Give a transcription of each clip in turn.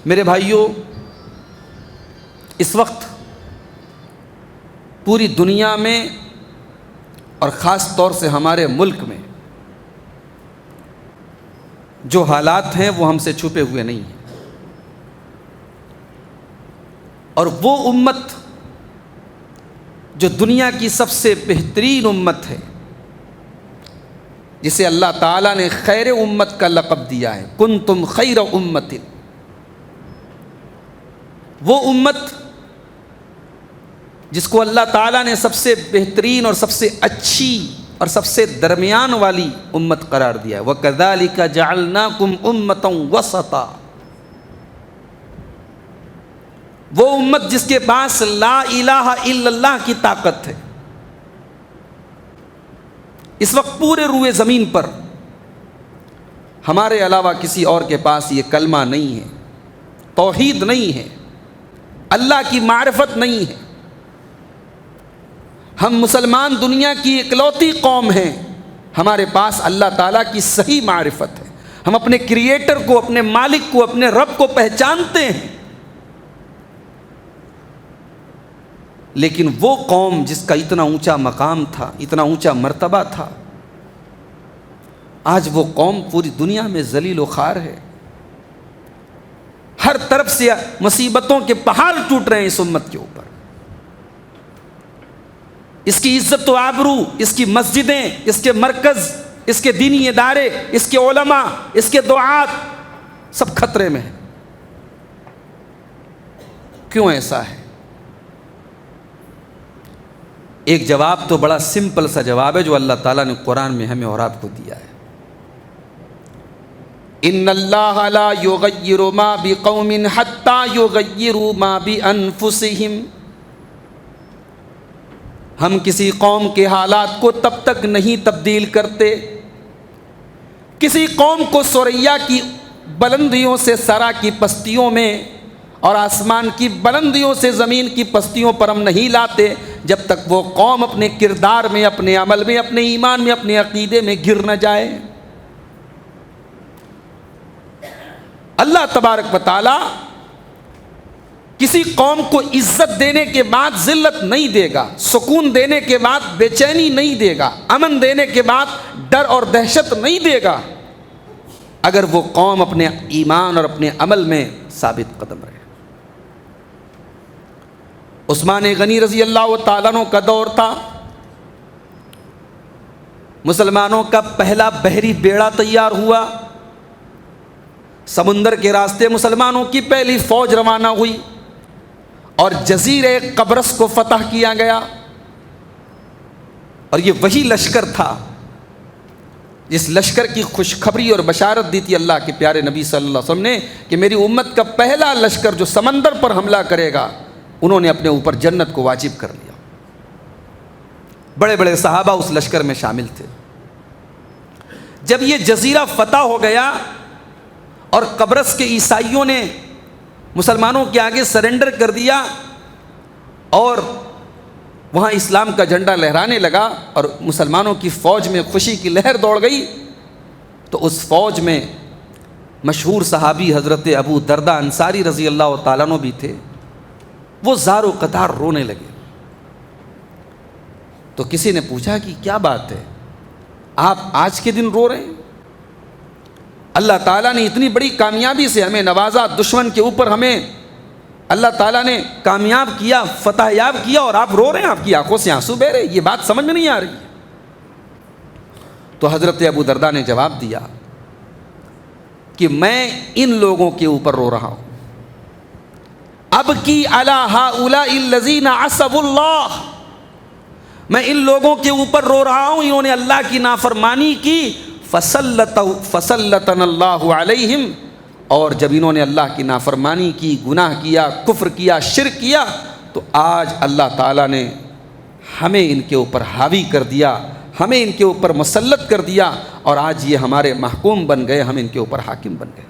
میرے بھائیوں، اس وقت پوری دنیا میں اور خاص طور سے ہمارے ملک میں جو حالات ہیں وہ ہم سے چھپے ہوئے نہیں ہیں، اور وہ امت جو دنیا کی سب سے بہترین امت ہے، جسے اللہ تعالیٰ نے خیر امت کا لقب دیا ہے، کنتم خیر امت، وہ امت جس کو اللہ تعالیٰ نے سب سے بہترین اور سب سے اچھی اور سب سے درمیان والی امت قرار دیا ہے۔ وَكَذَلِكَ جَعَلْنَاكُمْ أُمَّةً وَسَطًا، وہ امت جس کے پاس لا الہ الا اللہ کی طاقت ہے۔ اس وقت پورے روئے زمین پر ہمارے علاوہ کسی اور کے پاس یہ کلمہ نہیں ہے، توحید نہیں ہے، اللہ کی معرفت نہیں ہے۔ ہم مسلمان دنیا کی اکلوتی قوم ہیں، ہمارے پاس اللہ تعالیٰ کی صحیح معرفت ہے، ہم اپنے کریٹر کو، اپنے مالک کو، اپنے رب کو پہچانتے ہیں۔ لیکن وہ قوم جس کا اتنا اونچا مقام تھا، اتنا اونچا مرتبہ تھا، آج وہ قوم پوری دنیا میں ذلیل و خوار ہے۔ ہر طرف سے مصیبتوں کے پہاڑ ٹوٹ رہے ہیں اس امت کے اوپر۔ اس کی عزت و آبرو، اس کی مسجدیں، اس کے مرکز، اس کے دینی ادارے، اس کے علماء، اس کے دعات، سب خطرے میں ہیں۔ کیوں ایسا ہے؟ ایک جواب تو بڑا سمپل سا جواب ہے جو اللہ تعالیٰ نے قرآن میں ہمیں اور آپ کو دیا ہے۔ ان اللہ لا یغیر ما بقوم حتی یغیروا ما بانفسہم، ہم کسی قوم کے حالات کو تب تک نہیں تبدیل کرتے، کسی قوم کو ثریا کی بلندیوں سے سرا کی پستیوں میں اور آسمان کی بلندیوں سے زمین کی پستیوں پر ہم نہیں لاتے جب تک وہ قوم اپنے کردار میں، اپنے عمل میں، اپنے ایمان میں، اپنے عقیدے میں گر نہ جائے۔ اللہ تبارک و تعالی کسی قوم کو عزت دینے کے بعد ذلت نہیں دے گا، سکون دینے کے بعد بے چینی نہیں دے گا، امن دینے کے بعد ڈر اور دہشت نہیں دے گا، اگر وہ قوم اپنے ایمان اور اپنے عمل میں ثابت قدم رہے۔ عثمان غنی رضی اللہ تعالیٰ عنہ کا دور تھا، مسلمانوں کا پہلا بحری بیڑا تیار ہوا، سمندر کے راستے مسلمانوں کی پہلی فوج روانہ ہوئی اور جزیرے قبرص کو فتح کیا گیا، اور یہ وہی لشکر تھا جس لشکر کی خوشخبری اور بشارت دی تھی اللہ کے پیارے نبی صلی اللہ علیہ وسلم نے کہ میری امت کا پہلا لشکر جو سمندر پر حملہ کرے گا، انہوں نے اپنے اوپر جنت کو واجب کر لیا۔ بڑے بڑے صحابہ اس لشکر میں شامل تھے۔ جب یہ جزیرہ فتح ہو گیا اور قبرص کے عیسائیوں نے مسلمانوں کے آگے سرنڈر کر دیا اور وہاں اسلام کا جھنڈا لہرانے لگا اور مسلمانوں کی فوج میں خوشی کی لہر دوڑ گئی، تو اس فوج میں مشہور صحابی حضرت ابو دردہ انصاری رضی اللہ تعالیٰ عنہ بھی تھے۔ وہ زار و قطار رونے لگے۔ تو کسی نے پوچھا کہ کیا بات ہے، آپ آج کے دن رو رہے ہیں؟ اللہ تعالیٰ نے اتنی بڑی کامیابی سے ہمیں نوازا، دشمن کے اوپر ہمیں اللہ تعالیٰ نے کامیاب کیا، فتح یاب کیا، اور آپ رو رہے ہیں، آپ کی آنکھوں سے آنسو بہہ رہے، یہ بات سمجھ میں نہیں آ رہی۔ تو حضرت ابو درداء نے جواب دیا کہ میں ان لوگوں کے اوپر رو رہا ہوں، ابکی علی ہؤلاء الذین عصوا اللہ، میں ان لوگوں کے اوپر رو رہا ہوں، انہوں نے اللہ کی نافرمانی کی، فسلطن اللہ علیہم، اور جب انہوں نے اللہ کی نافرمانی کی، گناہ کیا، کفر کیا، شرک کیا، تو آج اللہ تعالیٰ نے ہمیں ان کے اوپر حاوی کر دیا، ہمیں ان کے اوپر مسلط کر دیا، اور آج یہ ہمارے محکوم بن گئے، ہم ان کے اوپر حاکم بن گئے۔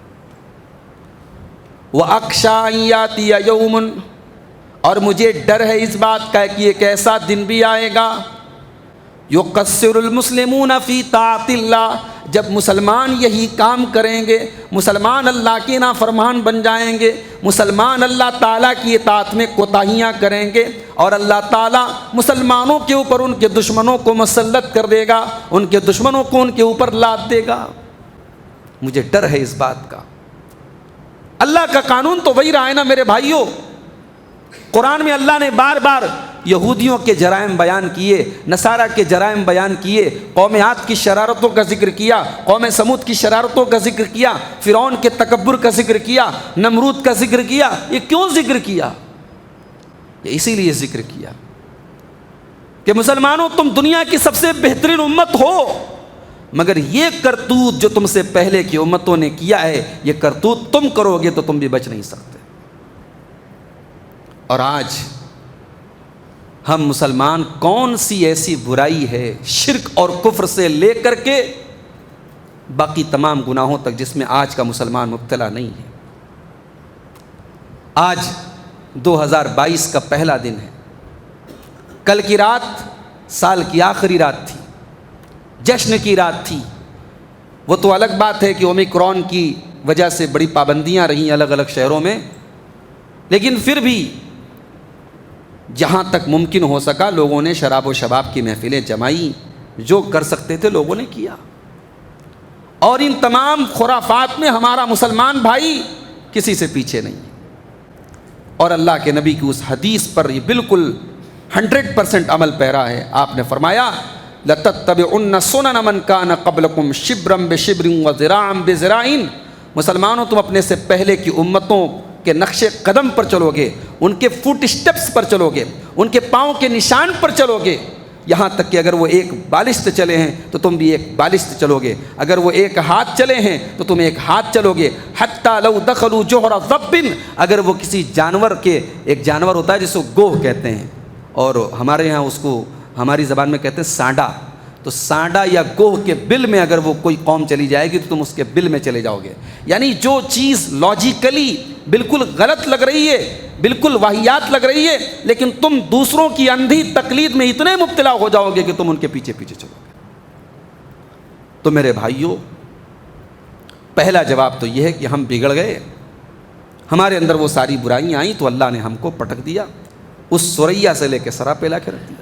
وَأَخْشَىٰ أَن يَأْتِيَ يَوْمٌ، اور مجھے ڈر ہے اس بات کا کہ ایک ایسا دن بھی آئے گا، يُقَصِّرُ الْمُسْلِمُونَ فِي طَاعَةِ اللَّهِ، جب مسلمان یہی کام کریں گے، مسلمان اللہ کے نافرمان بن جائیں گے، مسلمان اللہ تعالیٰ کی اطاعت میں کوتاہیاں کریں گے، اور اللہ تعالیٰ مسلمانوں کے اوپر ان کے دشمنوں کو مسلط کر دے گا، ان کے دشمنوں کو ان کے اوپر لاد دے گا۔ مجھے ڈر ہے اس بات کا۔ اللہ کا قانون تو وہی رہا ہے نا میرے بھائیوں۔ قرآن میں اللہ نے بار بار یہودیوں کے جرائم بیان کیے، نصارہ کے جرائم بیان کیے، قوم عاد کی شرارتوں کا ذکر کیا، قوم سمود کی شرارتوں کا ذکر کیا، فرعون کے تکبر کا ذکر کیا، نمرود کا ذکر کیا۔ یہ کیوں ذکر کیا؟ یہ اسی لیے ذکر کیا کہ مسلمانوں تم دنیا کی سب سے بہترین امت ہو، مگر یہ کرتوت جو تم سے پہلے کی امتوں نے کیا ہے، یہ کرتوت تم کرو گے تو تم بھی بچ نہیں سکتے۔ اور آج ہم مسلمان کون سی ایسی برائی ہے شرک اور کفر سے لے کر کے باقی تمام گناہوں تک جس میں آج کا مسلمان مبتلا نہیں ہے؟ آج 2022 کا پہلا دن ہے، کل کی رات سال کی آخری رات تھی، جشن کی رات تھی۔ وہ تو الگ بات ہے کہ اومیکرون کی وجہ سے بڑی پابندیاں رہیں الگ الگ شہروں میں، لیکن پھر بھی جہاں تک ممکن ہو سکا لوگوں نے شراب و شباب کی محفلیں جمائی، جو کر سکتے تھے لوگوں نے کیا۔ اور ان تمام خرافات میں ہمارا مسلمان بھائی کسی سے پیچھے نہیں ہے، اور اللہ کے نبی کی اس حدیث پر یہ بالکل 100% عمل پیرا ہے۔ آپ نے فرمایا لَتَتَّبِعُنَّ سُنَنَ مَنْ كَانَ قَبْلَكُمْ شِبْرًا بِشِبْرٍ وَذِرَاعًا بِذِرَاعٍ۔ مسلمانوں تم اپنے سے پہلے کی امتوں کے نقش قدم پر چلو گے، ان کے فٹ سٹیپس پر چلو گے، ان کے پاؤں کے نشان پر چلو گے، یہاں تک کہ اگر وہ ایک بالشت چلے ہیں تو تم بھی ایک بالشت چلو گے، اگر وہ ایک ہاتھ چلے ہیں تو تم ایک ہاتھ چلو گے، حتیٰ لو دخلوا جوہر ضب، اگر وہ کسی جانور کے، ایک جانور ہوتا ہے جس کو گوہ کہتے ہیں، اور ہمارے یہاں اس کو ہماری زبان میں کہتے ہیں سانڈا، تو سانڈا یا گوہ کے بل میں اگر وہ کوئی قوم چلی جائے گی تو تم اس کے بل میں چلے جاؤ گے۔ یعنی جو چیز لاجیکلی بالکل غلط لگ رہی ہے، بالکل واہیات لگ رہی ہے، لیکن تم دوسروں کی اندھی تقلید میں اتنے مبتلا ہو جاؤ گے کہ تم ان کے پیچھے پیچھے چلو گے۔ تو میرے بھائیوں، پہلا جواب تو یہ ہے کہ ہم بگڑ گئے، ہمارے اندر وہ ساری برائیاں آئیں تو اللہ نے ہم کو پٹک دیا، اس سریا سے لے کے سراپے لا کے رکھ دیا۔